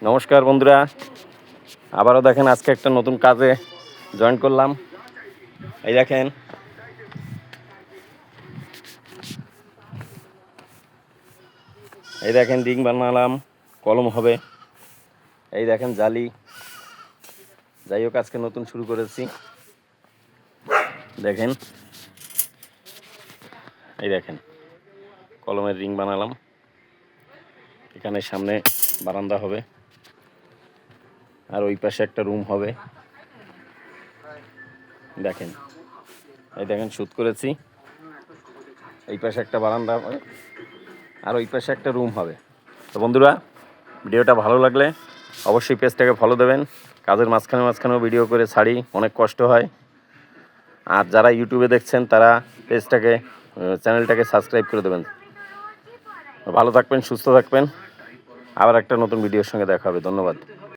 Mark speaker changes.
Speaker 1: নমস্কার বন্ধুরা, আবারও দেখেন আজকে একটা নতুন কাজে জয়েন করলাম। এই দেখেন রিং বানালাম, কলম হবে। এই দেখেন জালি। যাই হোক, আজকে নতুন শুরু করেছি। দেখেন, এই দেখেন কলমের রিং বানালাম। এখানে সামনে বারান্দা হবে, আর ওই পাশে একটা রুম হবে। দেখেন, এই দেখেন শুট করেছি। এই পাশে একটা বারান্দা হবে, আর ওই পাশে একটা রুম হবে। তো বন্ধুরা, ভিডিওটা ভালো লাগলে অবশ্যই পেজটাকে ফলো দেবেন। কাজের মাঝখানেও ভিডিও করে ছাড়ি, অনেক কষ্ট হয়। আর যারা ইউটিউবে দেখছেন তারা চ্যানেলটাকে সাবস্ক্রাইব করে দেবেন। ভালো থাকবেন, সুস্থ থাকবেন। আবার একটা নতুন ভিডিওর সঙ্গে দেখা হবে। ধন্যবাদ।